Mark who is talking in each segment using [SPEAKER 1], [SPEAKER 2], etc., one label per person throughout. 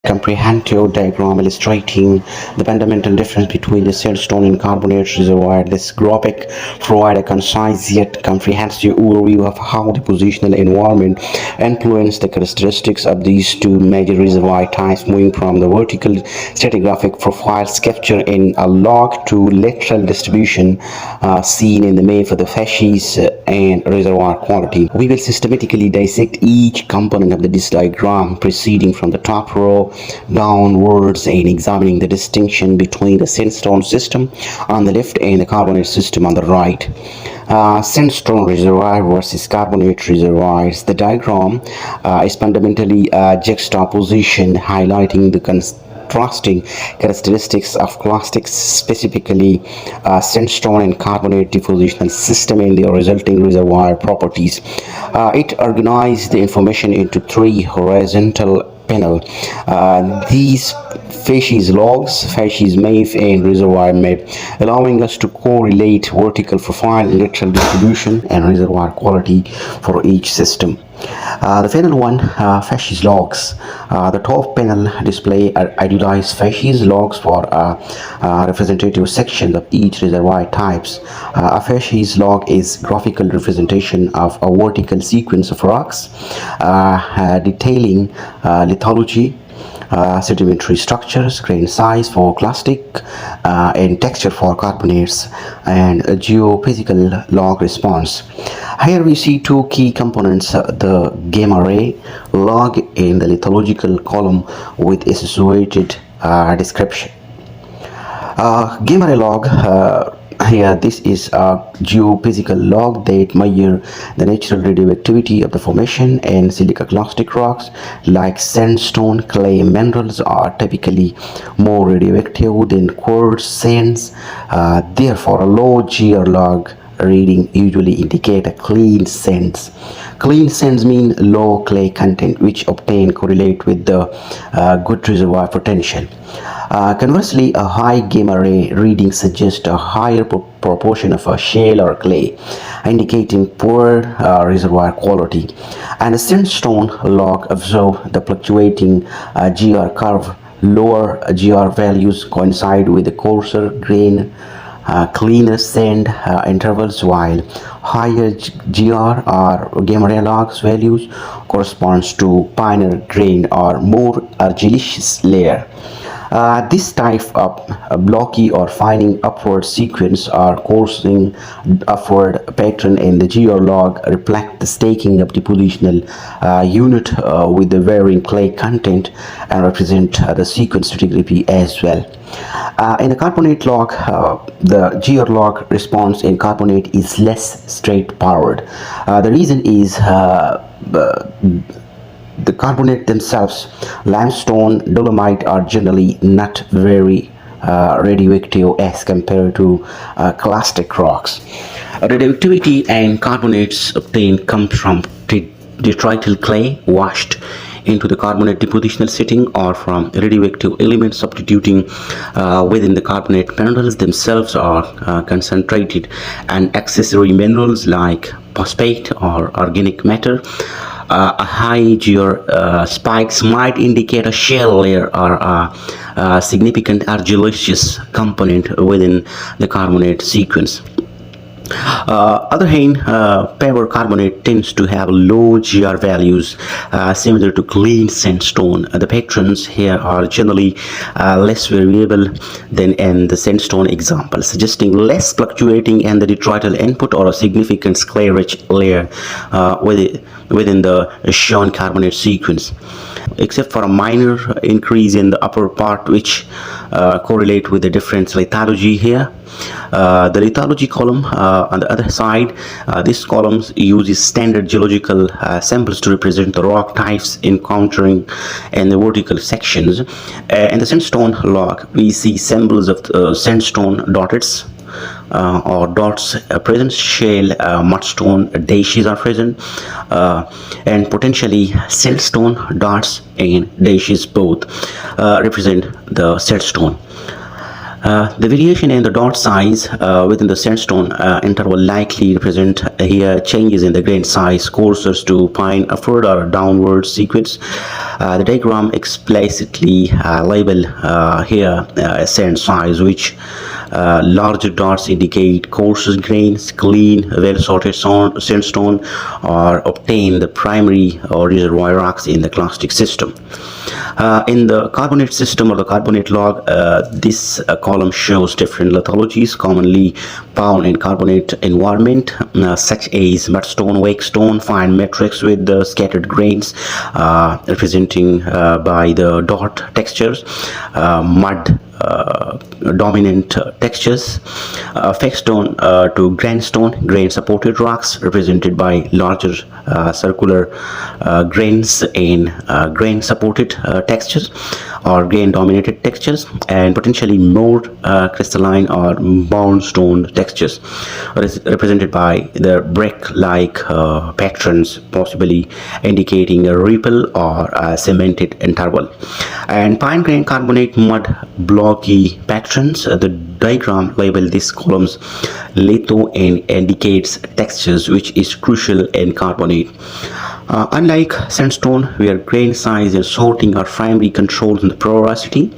[SPEAKER 1] comprehensive diagram illustrating the fundamental difference between the sandstone and carbonate reservoir. This graphic provides a concise yet comprehensive overview of how the positional environment influences the characteristics of these two major reservoir types, moving from the vertical stratigraphic profiles captured in a log to lateral distribution seen in the map of the facies and reservoir quality. We will systematically dissect each component of this diagram, proceeding from the top row downwards and examining the distinction between the sandstone system on the left and the carbonate system on the right. Sandstone reservoir versus carbonate reservoirs. The diagram is fundamentally a juxtaposition highlighting the contrasting characteristics of clastic, specifically sandstone and carbonate depositional system and their resulting reservoir properties. It organized the information into three horizontal panel. These facies logs, facies map, and reservoir map, allowing us to correlate vertical profile, lateral distribution, and reservoir quality for each system. The final one, facies logs. The top panel display idealized facies logs for representative sections of each reservoir types. A facies log is graphical representation of a vertical sequence of rocks detailing lithology, sedimentary structures, grain size for clastic, and texture for carbonates, and a geophysical log response. Here we see two key components, the gamma ray log and the lithological column with associated description. Gamma ray log, here this is a geophysical log that measure the natural radioactivity of the formation, and silica clastic rocks like sandstone clay minerals are typically more radioactive than quartz sands. Therefore a low GR log reading usually indicate a clean sands. Clean sands mean low clay content, which obtain correlate with the good reservoir potential. Conversely, a high gamma ray reading suggests a higher proportion of a shale or clay, indicating poor reservoir quality. And a sandstone log observe the fluctuating GR curve. Lower GR values coincide with the coarser grain, cleaner sand intervals, while higher GR or gamma ray logs values corresponds to finer grain or more argillaceous layer. This type of blocky or fining upward sequence or coursing upward pattern in the GR log reflect the staking of depositional unit with the varying clay content and represent the sequence stratigraphy as well. In the carbonate log, the GR log response in carbonate is less straightforward. The reason is the carbonate themselves, limestone, dolomite, are generally not very radioactive as compared to clastic rocks. Radioactivity and carbonates obtained comes from detrital clay washed into the carbonate depositional setting, or from radioactive elements substituting within the carbonate minerals themselves, or concentrated and accessory minerals like phosphate or organic matter. A high GR spikes might indicate a shale layer or a significant argillaceous component within the carbonate sequence. Other hand, pebble carbonate tends to have low GR values, similar to clean sandstone. The patterns here are generally less variable than in the sandstone example, suggesting less fluctuating in the detrital input or a significant clay-rich layer within the shown carbonate sequence, except for a minor increase in the upper part, which correlate with the different lithology here. The lithology column on the other side, this column uses standard geological samples to represent the rock types encountering in the vertical sections. In the sandstone log, we see symbols of sandstone dots or dots present, shale, mudstone dashes are present, and potentially sandstone dots and dashes both represent the sandstone. The variation in the dot size within the sandstone interval likely represent here changes in the grain size courses to find a further downward sequence. The diagram explicitly label here sand size, which larger dots indicate coarser grains, clean, well-sorted sandstone, or obtain the primary or reservoir rocks in the clastic system. In the carbonate system or the carbonate log, this column shows different lithologies commonly found in carbonate environment, such as mudstone, wakestone, fine matrix with the scattered grains representing by the dot textures, mud dominant textures, fakestone to grindstone, grain supported rocks represented by larger circular grains in grain supported textures or grain dominated textures, and potentially more crystalline or moundstone textures represented by the brick like patterns, possibly indicating a ripple or a cemented interval. And fine grain carbonate mud blocky patterns, the diagram label these columns litho and indicates textures, which is crucial in carbonate. Unlike sandstone, where grain size and sorting are primary controls in the porosity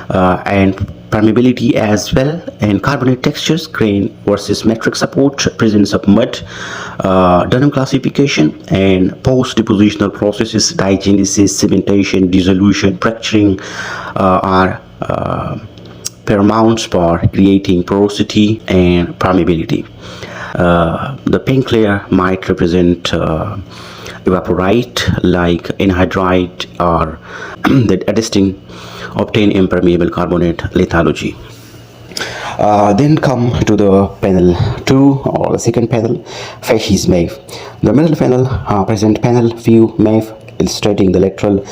[SPEAKER 1] and permeability as well, and carbonate textures, grain versus metric support, presence of mud, Dunham classification, and post-depositional processes, diagenesis, cementation, dissolution, fracturing are paramounts for creating porosity and permeability. The pink layer might represent evaporite like anhydrite or the adjusting obtain impermeable carbonate lithology. Then come to the panel 2 or the second panel, Facies math. The middle panel present panel view math illustrating the lateral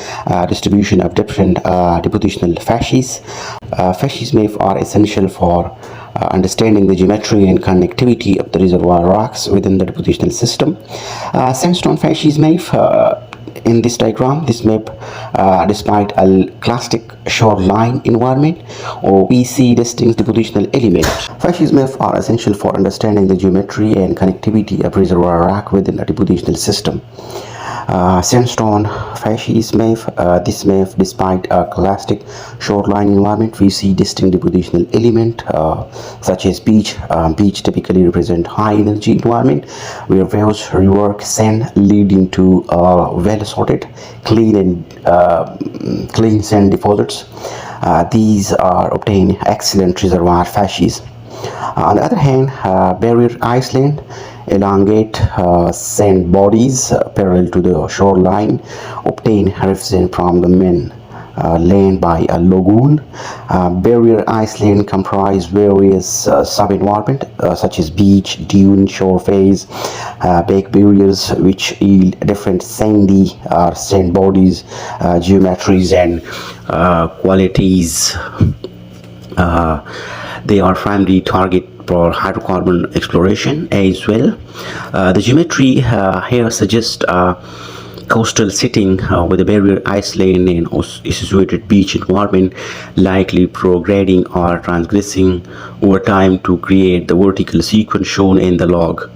[SPEAKER 1] distribution of different depositional facies. Facies math are essential for understanding the geometry and connectivity of the reservoir rocks within the depositional system. Sandstone facies math in this diagram, this map, despite a clastic shoreline environment, or we see distinct depositional elements. Facies maps are essential for understanding the geometry and connectivity of reservoir rock within a depositional system. Sandstone facies map, this map, despite a clastic shoreline environment, we see distinct depositional element such as beach. Beach typically represent high energy environment where waves rework sand, leading to well sorted clean sand deposits. These are obtain excellent reservoir facies. On the other hand, barrier iceland elongate sand bodies parallel to the shoreline, obtain refrain from the main land by a lagoon. Barrier iceland comprise various sub-environment such as beach, dune, shore face, bake barriers, which yield different sandy sand bodies, geometries and qualities. They are primary target for hydrocarbon exploration as well. The geometry here suggests coastal setting with a barrier iceland and associated beach environment, likely progressing or transgressing over time to create the vertical sequence shown in the log.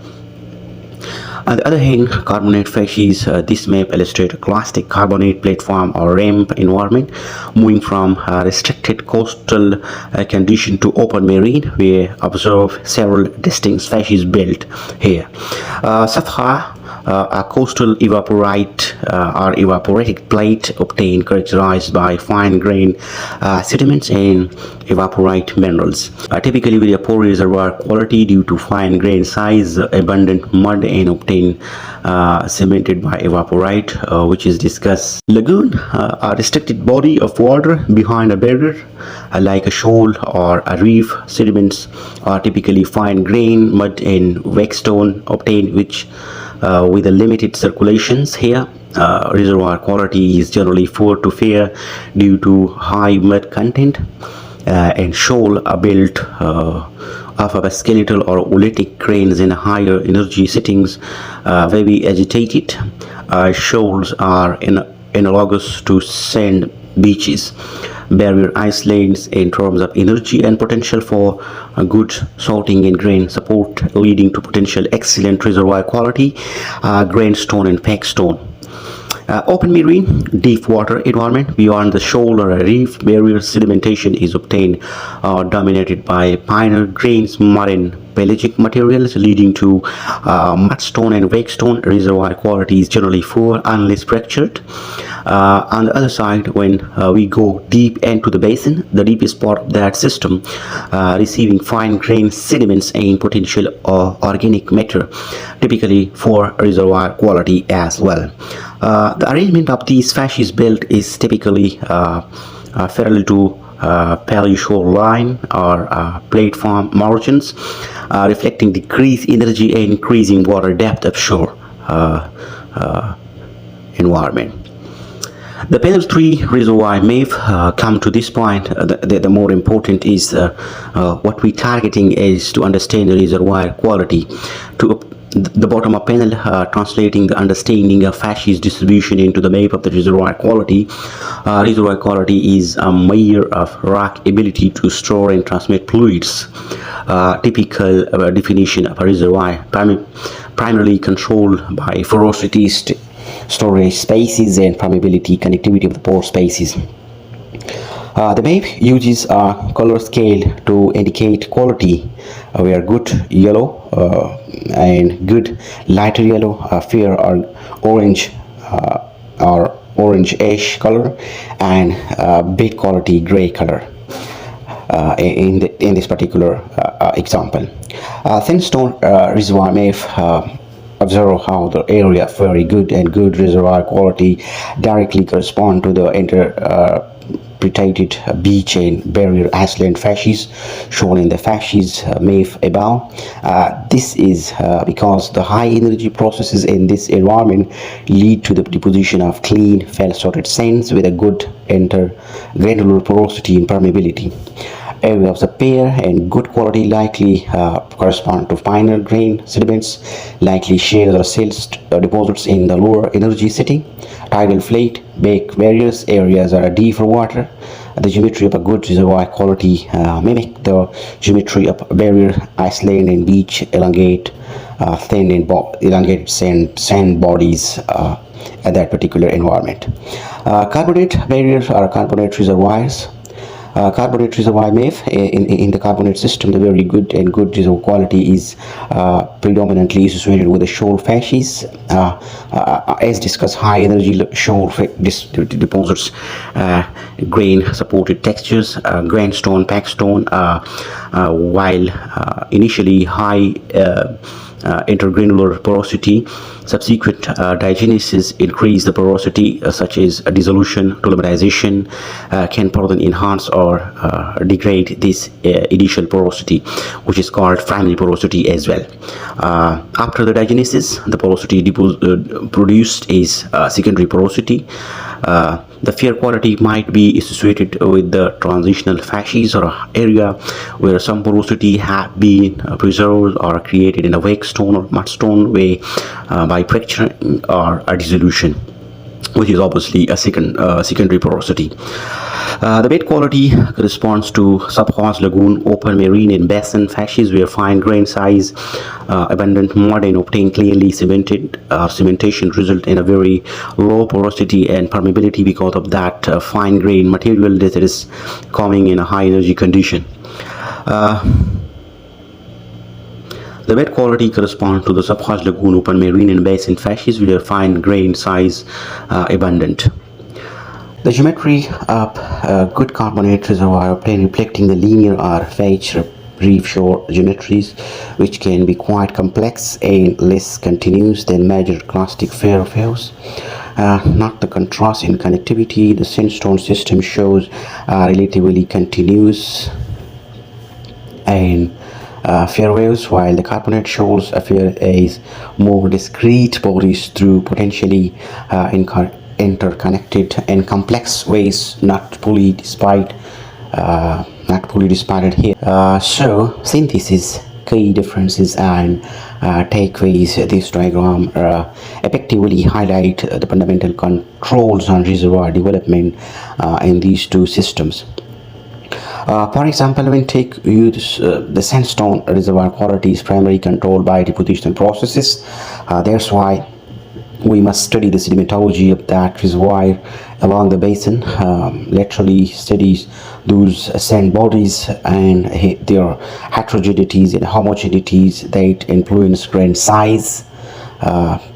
[SPEAKER 1] On the other hand, carbonate facies, this map illustrates a clastic carbonate platform or ramp environment, moving from restricted coastal condition to open marine, where observe several distinct facies built here. Sabkhas, a coastal evaporite or evaporatic plate obtained characterized by fine grained sediments and evaporite minerals, typically with a poor reservoir quality due to fine grain size, abundant mud, and obtained cemented by evaporite, which is discussed. Lagoon, a restricted body of water behind a barrier, like a shoal or a reef. Sediments are typically fine grain mud and wakestone obtained, which with a limited circulations here. Reservoir quality is generally poor to fair due to high mud content, and shoal are built off of a skeletal or oolitic grains in higher energy settings, very agitated. Shoals are analogous to sand beaches. barrier islands in terms of energy and potential for good sorting and grain support, leading to potential excellent reservoir quality, grain stone and pack stone. Open marine, deep water environment beyond the shoal or a reef barrier, sedimentation is obtained dominated by finer grains, marine pelagic materials, leading to mudstone and wakestone. Reservoir quality is generally poor unless fractured. On the other side, when we go deep into the basin, the deepest part of that system, receiving fine grained sediments and potential organic matter, typically for reservoir quality as well. The arrangement of these facies belt is typically parallel to paleo-shoreline or platform margins, reflecting decreased energy and increasing water depth of shore environment. The panel 3 reservoir may come to this point. The more important is what we're targeting is to understand the reservoir quality. To the bottom of panel, translating the understanding of facies distribution into the map of the reservoir quality. Reservoir quality is a measure of rock ability to store and transmit fluids. Typical definition of a reservoir, primarily controlled by porosity, storage spaces, and permeability, connectivity of the pore spaces. The map uses a color scale to indicate quality, where good yellow and good lighter yellow, fair or orange ash color, and bad quality gray color. In this particular example, Sandstone reservoir map observe how the area of very good and good reservoir quality directly correspond to the interpreted beach and barrier island facies shown in the facies map above. This is because the high energy processes in this environment lead to the deposition of clean, well-sorted sands with a good intergranular porosity and permeability. Area of the pair and good quality likely correspond to finer grain sediments, likely shales or silts deposits in the lower energy setting. Tidal flat, bake various areas are deeper water. The geometry of a good reservoir quality mimic the geometry of barrier island and beach, elongate thin and elongated sand bodies at that particular environment. Carbonate barriers are carbonate reservoirs. Carbonate reservoir map in the carbonate system, the very good and good reservoir quality is predominantly associated with the shoal facies. As discussed, high energy shoal deposits, grain supported textures, grindstone, packstone, while initially high intergranular porosity. Subsequent diagenesis increase the porosity, such as dissolution, toluminization, can further enhance or degrade this initial porosity, which is called primary porosity as well. After the diagenesis, the porosity produced is secondary porosity. The fair quality might be associated with the transitional facies or area where some porosity have been preserved or created in a wakestone or mudstone way by fracturing or a dissolution, which is obviously a secondary porosity. The bed quality corresponds to sabkhas, lagoon, open marine and basin facies where fine grain size, abundant mud and obtained clearly cemented cementation result in a very low porosity and permeability because of that fine grain material that is coming in a high energy condition. The bed quality corresponds to the sabkhas, lagoon, open marine and basin facies where fine grain size abundant. The geometry of good carbonate reservoir plane reflecting the linear or face reef shore geometries, which can be quite complex and less continuous than major clastic fairways. Not the contrast in connectivity. The sandstone system shows relatively continuous and fairways, while the carbonate shoals appear as more discrete bodies through potentially interconnected and complex ways not fully displayed here. So synthesis key differences and takeaways. This diagram effectively highlight the fundamental controls on reservoir development in these two systems. For example, when take use the sandstone reservoir quality is primarily controlled by depositional processes. That's why we must study the sedimentology of that reservoir along the basin, laterally studies those sand bodies and their heterogeneities and homogeneities that influence grain size.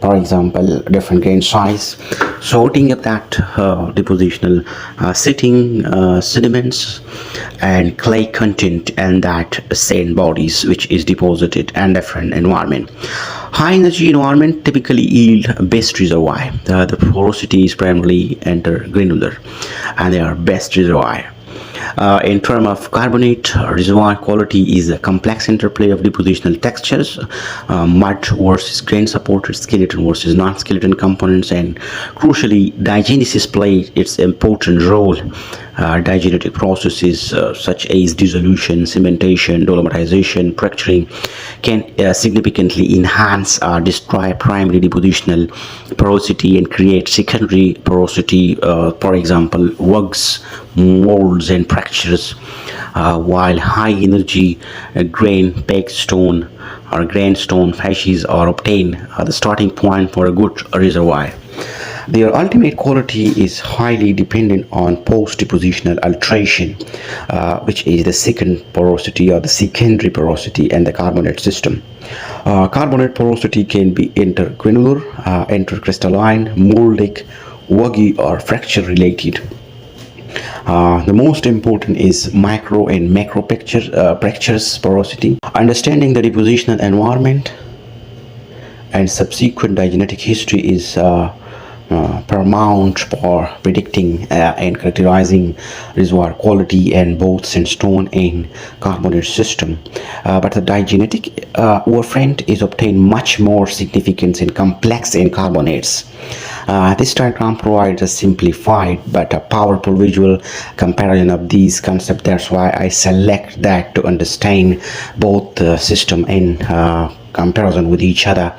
[SPEAKER 1] For example, different grain size, sorting of that depositional sitting sediments and clay content and that sand bodies which is deposited and different environment. High energy environment typically yield best reservoir. The porosity is primarily intergranular and they are best reservoir. In terms of carbonate reservoir quality is a complex interplay of depositional textures, mud versus grain supported, skeleton versus non-skeleton components, and crucially diagenesis plays its important role. Diagenetic processes such as dissolution, cementation, dolomitization, fracturing can significantly enhance or destroy primary depositional porosity and create secondary porosity, for example, wugs, molds, and fractures, while high energy grain, baked stone, or grindstone facies are obtained the starting point for a good reservoir. Their ultimate quality is highly dependent on post-depositional alteration, which is the second porosity or the secondary porosity in the carbonate system. Carbonate porosity can be intergranular, intercrystalline, moldic, wuggy, or fracture related. The most important is micro and macro fractures porosity. Understanding the depositional environment and subsequent diagenetic history is paramount for predicting and characterizing reservoir quality in both sandstone and carbonate system. But the diagenetic overfront is obtained much more significance in complex in carbonates. This diagram provides a simplified but a powerful visual comparison of these concepts. That's why I select that to understand both the system in comparison with each other.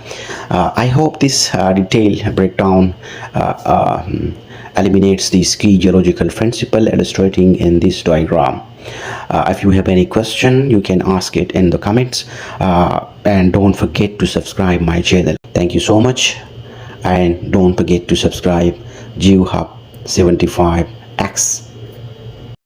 [SPEAKER 1] I hope this detailed breakdown eliminates these key geological principles illustrating in this diagram. If you have any question, you can ask it in the comments, and don't forget to subscribe my channel. Thank you so much, and don't forget to subscribe GeoHub 75X.